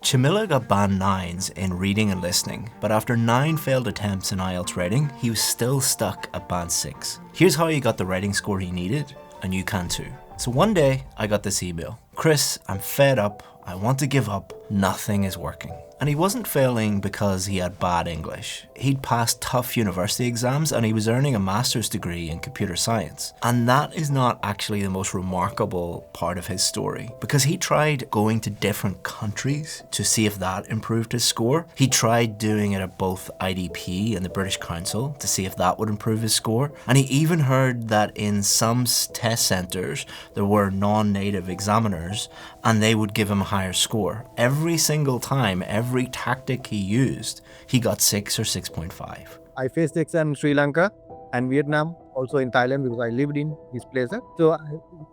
Chamila got band 9s in reading and listening, but after 9 failed attempts in IELTS writing, he was still stuck at band 6. Here's how he got the writing score he needed, and you can too. So one day, I got this email. Chris, I'm fed up. I want to give up. Nothing is working. And he wasn't failing because he had bad English. He'd passed tough university exams and he was earning a master's degree in computer science. And that is not actually the most remarkable part of his story, because he tried going to different countries to see if that improved his score. He tried doing it at both IDP and the British Council to see if that would improve his score. And he even heard that in some test centres there were non-native examiners and they would give him a higher score. Every single time, every tactic he used, he got 6 or 6.5. I faced the exam in Sri Lanka and Vietnam, also in Thailand because I lived in these places. So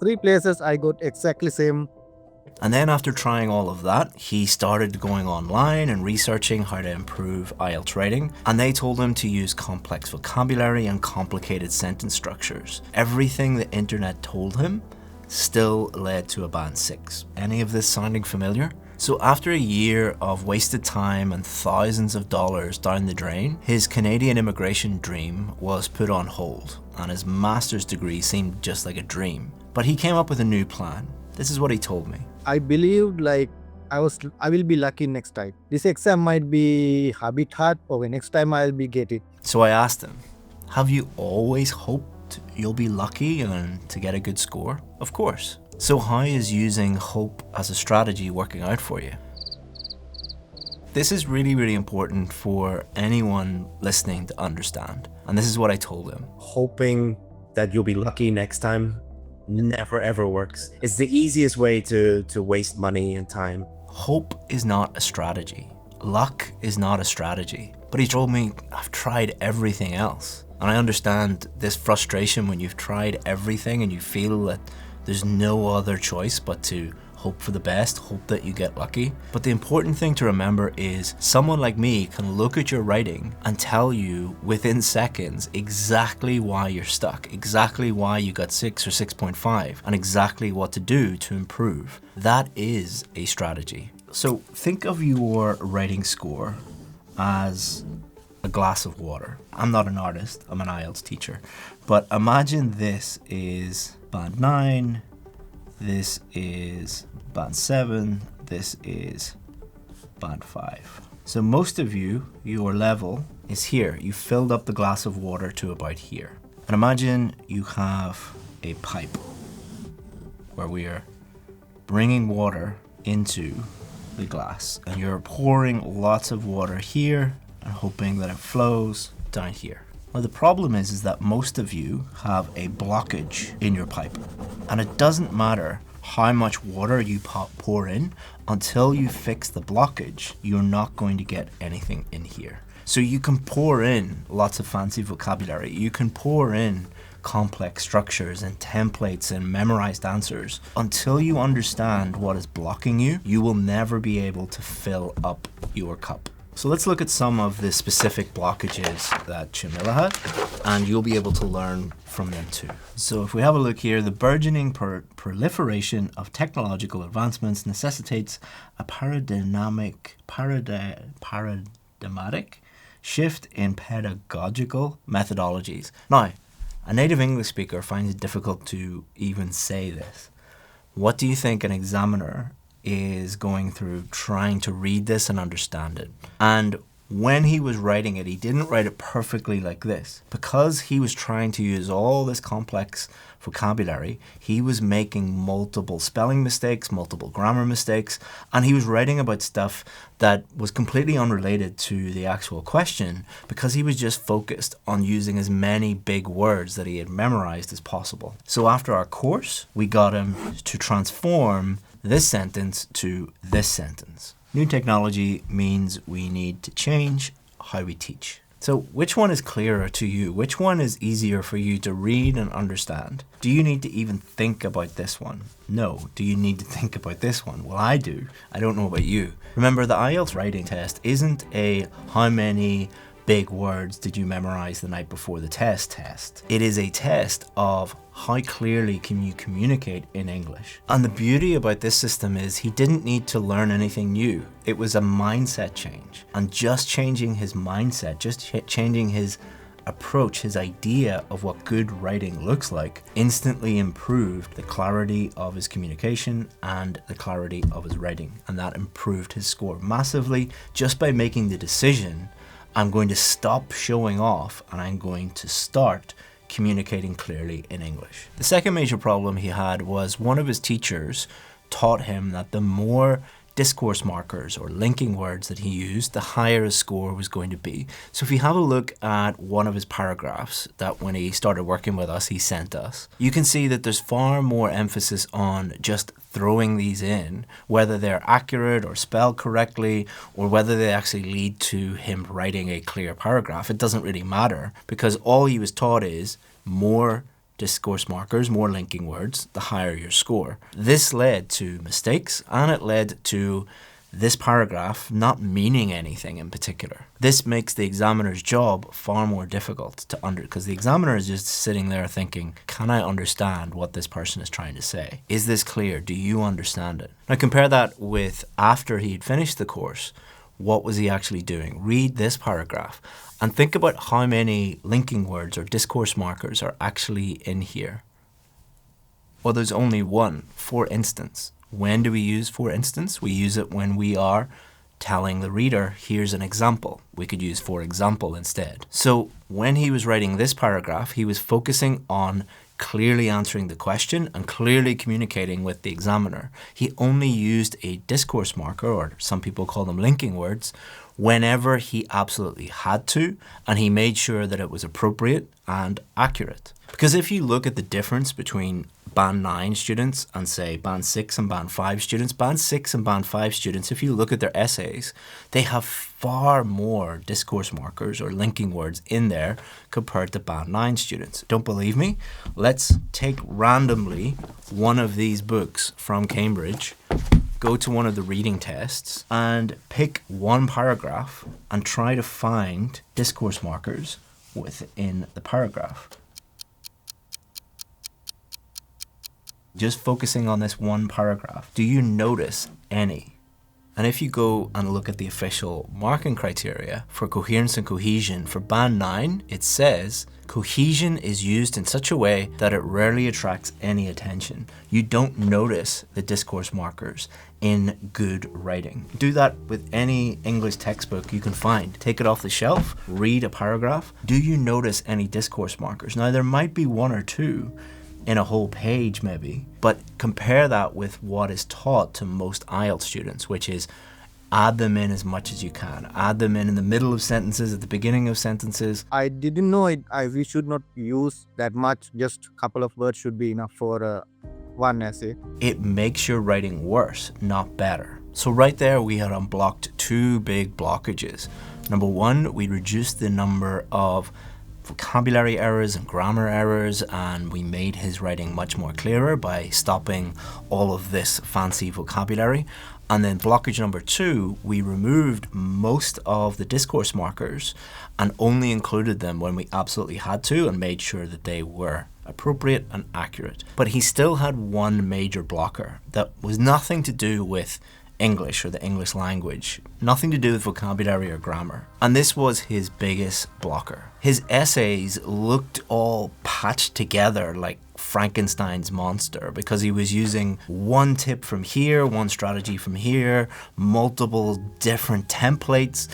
3 places I got exactly same. And then after trying all of that, he started going online and researching how to improve IELTS writing, and they told him to use complex vocabulary and complicated sentence structures. Everything the internet told him still led to a band 6. Any of this sounding familiar? So after a year of wasted time and thousands of dollars down the drain, his Canadian immigration dream was put on hold, and his master's degree seemed just like a dream. But he came up with a new plan. This is what he told me. I believed like I will be lucky next time. This exam might be a bit hard, okay, next time I'll be get it. So I asked him, have you always hoped you'll be lucky and to get a good score? Of course. So how is using hope as a strategy working out for you? This is really important for anyone listening to understand. And this is what I told him. Hoping that you'll be lucky next time never ever works. It's the easiest way to waste money and time. Hope is not a strategy. Luck is not a strategy. But he told me, I've tried everything else. And I understand this frustration when you've tried everything and you feel that there's no other choice but to hope for the best, hope that you get lucky. But the important thing to remember is someone like me can look at your writing and tell you within seconds exactly why you're stuck, exactly why you got 6 or 6.5, and exactly what to do to improve. That is a strategy. So think of your writing score as a glass of water. I'm not an artist, I'm an IELTS teacher. But imagine this is band 9, this is band 7, this is band 5. So most of you, your level is here. You filled up the glass of water to about here. And imagine you have a pipe where we are bringing water into the glass. And you're pouring lots of water here and hoping that it flows down here. Well, the problem is that most of you have a blockage in your pipe. And it doesn't matter how much water you pour in, until you fix the blockage, you're not going to get anything in here. So you can pour in lots of fancy vocabulary. You can pour in complex structures and templates and memorized answers. Until you understand what is blocking you, you will never be able to fill up your cup. So let's look at some of the specific blockages that Chamila had, and you'll be able to learn from them too. So if we have a look here, the burgeoning proliferation of technological advancements necessitates a paradigmatic shift in pedagogical methodologies. Now, a native English speaker finds it difficult to even say this. What do you think an examiner is going through trying to read this and understand it? And when he was writing it, he didn't write it perfectly like this. Because he was trying to use all this complex vocabulary, he was making multiple spelling mistakes, multiple grammar mistakes, and he was writing about stuff that was completely unrelated to the actual question because he was just focused on using as many big words that he had memorized as possible. So after our course, we got him to transform this sentence to this sentence. New technology means we need to change how we teach. So which one is clearer to you? Which one is easier for you to read and understand? Do you need to even think about this one? No. Do you need to think about this one? Well, I do. I don't know about you. Remember, the IELTS writing test isn't a how many big words did you memorize the night before the test. It is a test of how clearly can you communicate in English. And the beauty about this system is he didn't need to learn anything new. It was a mindset change. And just changing his mindset, just changing his approach, his idea of what good writing looks like, instantly improved the clarity of his communication and the clarity of his writing. And that improved his score massively just by making the decision, I'm going to stop showing off and I'm going to start communicating clearly in English. The second major problem he had was one of his teachers taught him that the more discourse markers or linking words that he used, the higher his score was going to be. So if you have a look at one of his paragraphs that when he started working with us, he sent us, you can see that there's far more emphasis on just throwing these in, whether they're accurate or spelled correctly, or whether they actually lead to him writing a clear paragraph. It doesn't really matter because all he was taught is more discourse markers, more linking words, the higher your score. This led to mistakes and it led to this paragraph not meaning anything in particular. This makes the examiner's job far more difficult to because the examiner is just sitting there thinking, can I understand what this person is trying to say? Is this clear? Do you understand it? Now compare that with after he'd finished the course. What was he actually doing? Read this paragraph and think about how many linking words or discourse markers are actually in here. Well, there's only one, for instance. When do we use for instance? We use it when we are telling the reader, here's an example. We could use for example instead. So when he was writing this paragraph, he was focusing on clearly answering the question and clearly communicating with the examiner. He only used a discourse marker, or some people call them linking words, whenever he absolutely had to, and he made sure that it was appropriate and accurate. Because if you look at the difference between Band 9 students and say Band 6 and Band 5 students, Band 6 and Band 5 students, if you look at their essays, they have far more discourse markers or linking words in there compared to Band 9 students. Don't believe me? Let's take randomly one of these books from Cambridge, go to one of the reading tests and pick one paragraph and try to find discourse markers within the paragraph. Just focusing on this one paragraph, do you notice any? And if you go and look at the official marking criteria for coherence and cohesion for Band 9, it says cohesion is used in such a way that it rarely attracts any attention. You don't notice the discourse markers in good writing. Do that with any English textbook you can find. Take it off the shelf, read a paragraph. Do you notice any discourse markers? Now there might be one or two in a whole page maybe, but compare that with what is taught to most IELTS students, which is add them in as much as you can. Add them in the middle of sentences, at the beginning of sentences. I didn't know we should not use that much. Just a couple of words should be enough for one essay. It makes your writing worse, not better. So right there we had unblocked two big blockages. Number one, we reduced the number of vocabulary errors and grammar errors, and we made his writing much more clearer by stopping all of this fancy vocabulary. And then blockage number two, we removed most of the discourse markers and only included them when we absolutely had to and made sure that they were appropriate and accurate. But he still had one major blocker that was nothing to do with English or the English language, nothing to do with vocabulary or grammar. And this was his biggest blocker. His essays looked all patched together like Frankenstein's monster because he was using one tip from here, one strategy from here, multiple different templates.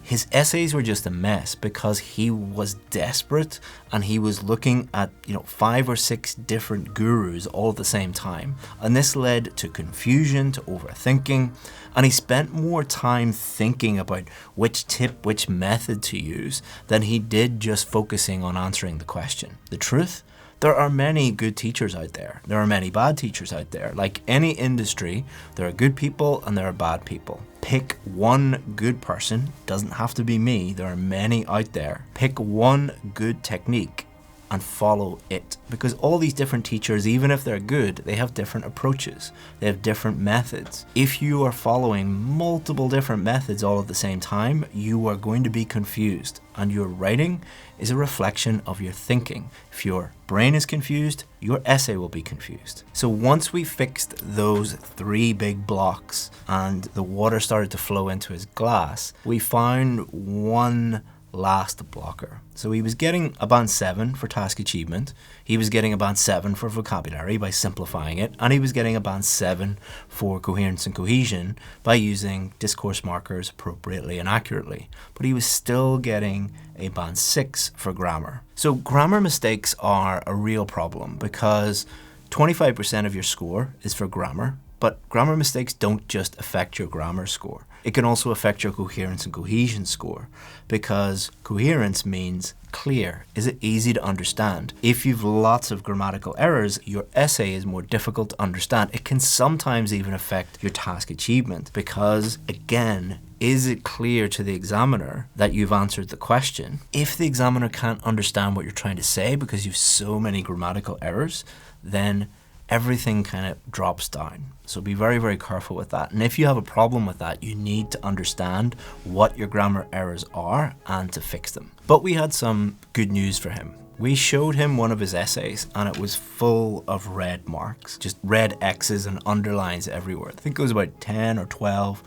His essays were just a mess because he was desperate and he was looking at 5 or 6 different gurus all at the same time. And this led to confusion, to overthinking, and he spent more time thinking about which tip, which method to use than he did just focusing on answering the question. The truth? There are many good teachers out there. There are many bad teachers out there. Like any industry, there are good people and there are bad people. Pick one good person, doesn't have to be me, there are many out there. Pick one good technique and follow it. Because all these different teachers, even if they're good, they have different approaches. They have different methods. If you are following multiple different methods all at the same time, you are going to be confused. And your writing is a reflection of your thinking. If your brain is confused, your essay will be confused. So once we fixed those 3 big blocks and the water started to flow into his glass, we found one last blocker. So he was getting a band 7 for task achievement, he was getting a band 7 for vocabulary by simplifying it, and he was getting a band 7 for coherence and cohesion by using discourse markers appropriately and accurately. But he was still getting a band 6 for grammar. So grammar mistakes are a real problem because 25% of your score is for grammar, but grammar mistakes don't just affect your grammar score. It can also affect your coherence and cohesion score, because coherence means clear. Is it easy to understand? If you've lots of grammatical errors, your essay is more difficult to understand. It can sometimes even affect your task achievement because, again, is it clear to the examiner that you've answered the question? If the examiner can't understand what you're trying to say because you've so many grammatical errors, then everything kind of drops down. So be very, very careful with that. And if you have a problem with that, you need to understand what your grammar errors are and to fix them. But we had some good news for him. We showed him one of his essays and it was full of red marks, just red X's and underlines everywhere. I think it was about 10 or 12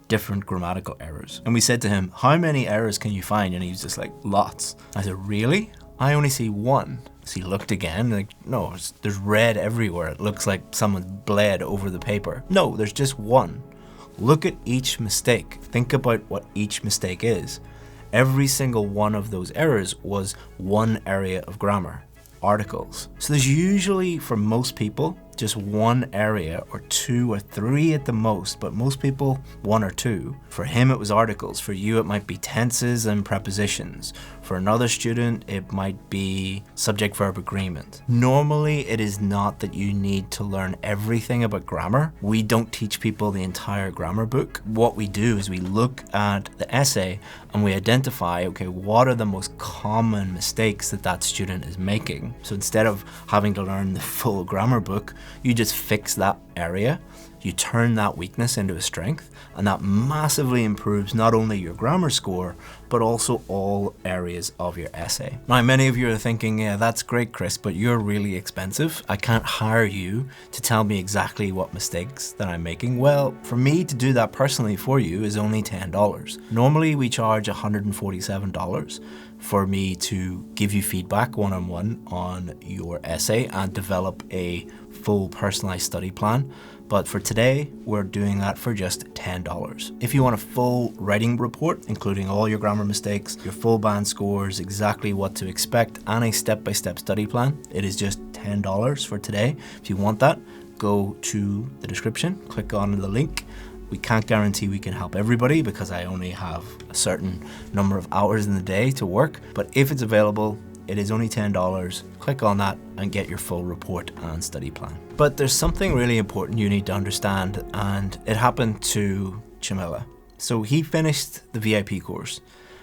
different grammatical errors. And we said to him, how many errors can you find? And he was just like, lots. I said, really? I only see one. So he looked again, like, no, there's red everywhere. It looks like someone's bled over the paper. No, there's just one. Look at each mistake. Think about what each mistake is. Every single one of those errors was one area of grammar, articles. So there's usually, for most people, just one area or 2 or 3 at the most, but most people 1 or 2. For him it was articles, for you it might be tenses and prepositions. For another student it might be subject-verb agreement. Normally it is not that you need to learn everything about grammar. We don't teach people the entire grammar book. What we do is we look at the essay and we identify, okay, what are the most common mistakes that that student is making. So instead of having to learn the full grammar book, you just fix that area, you turn that weakness into a strength, and that massively improves not only your grammar score, but also all areas of your essay. Now, many of you are thinking, yeah, that's great, Chris, but you're really expensive. I can't hire you to tell me exactly what mistakes that I'm making. Well, for me to do that personally for you is only $10. Normally, we charge $147 for me to give you feedback one-on-one on your essay and develop a full personalized study plan. But for today, we're doing that for just $10. If you want a full writing report, including all your grammar mistakes, your full band scores, exactly what to expect, and a step-by-step study plan, it is just $10 for today. If you want that, go to the description, click on the link. We can't guarantee we can help everybody because I only have a certain number of hours in the day to work, but if it's available, it is only $10. Click on that and get your full report and study plan. But there's something really important you need to understand, and it happened to Chamila. So he finished the VIP course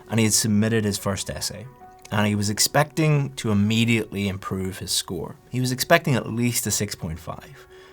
and he had submitted his first essay, and he was expecting to immediately improve his score. He was expecting at least a 6.5,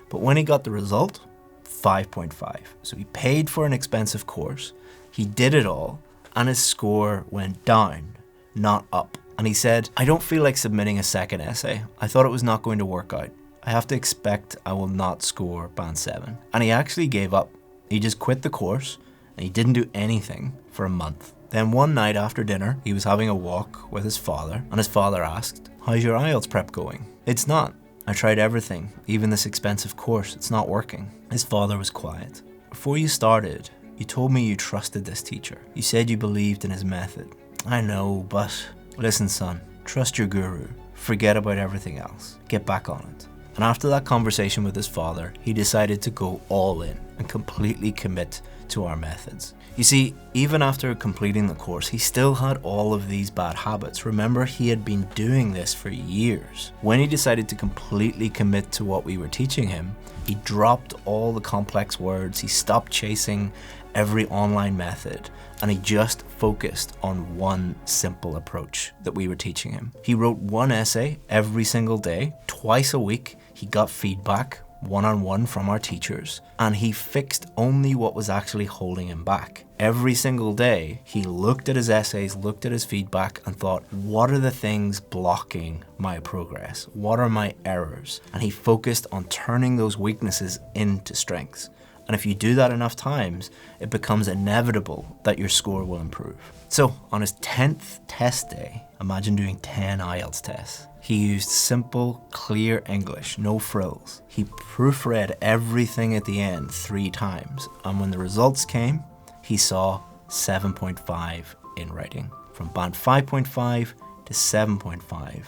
but when he got the result, 5.5. So he paid for an expensive course, he did it all, and his score went down, not up. And he said, I don't feel like submitting a second essay. I thought it was not going to work out. I have to expect I will not score band 7. And he actually gave up. He just quit the course and he didn't do anything for a month. Then one night after dinner, he was having a walk with his father, and his father asked, how's your IELTS prep going? It's not. I tried everything, even this expensive course. It's not working. His father was quiet. Before you started, you told me you trusted this teacher. You said you believed in his method. I know, but listen, son, trust your guru. Forget about everything else. Get back on it. And after that conversation with his father, he decided to go all in and completely commit to our methods. You see, even after completing the course, he still had all of these bad habits. Remember, he had been doing this for years. When he decided to completely commit to what we were teaching him, he dropped all the complex words, he stopped chasing every online method, and he just focused on one simple approach that we were teaching him. He wrote one essay every single day, twice a week. He got feedback one-on-one from our teachers, and he fixed only what was actually holding him back. Every single day, he looked at his essays, looked at his feedback, and thought, what are the things blocking my progress? What are my errors? And he focused on turning those weaknesses into strengths. And if you do that enough times, it becomes inevitable that your score will improve. So on his 10th test day, imagine doing 10 IELTS tests. He used simple, clear English, no frills. He proofread everything at the end 3 times. And when the results came, he saw 7.5 in writing. From band 5.5 to 7.5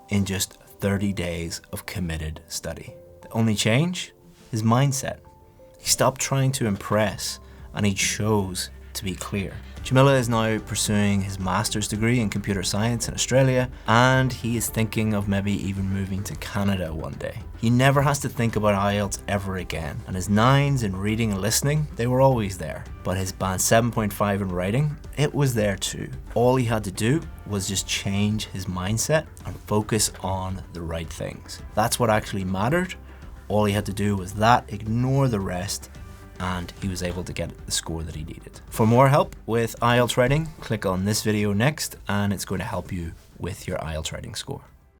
in just 30 days of committed study. The only change? His mindset. He stopped trying to impress and he chose to be clear. Chamila is now pursuing his master's degree in computer science in Australia, and he is thinking of maybe even moving to Canada one day. He never has to think about IELTS ever again, and his 9s in reading and listening, they were always there. But his band 7.5 in writing, it was there too. All he had to do was just change his mindset and focus on the right things. That's what actually mattered. All he had to do was that, ignore the rest, and he was able to get the score that he needed. For more help with IELTS writing, click on this video next, and it's going to help you with your IELTS writing score.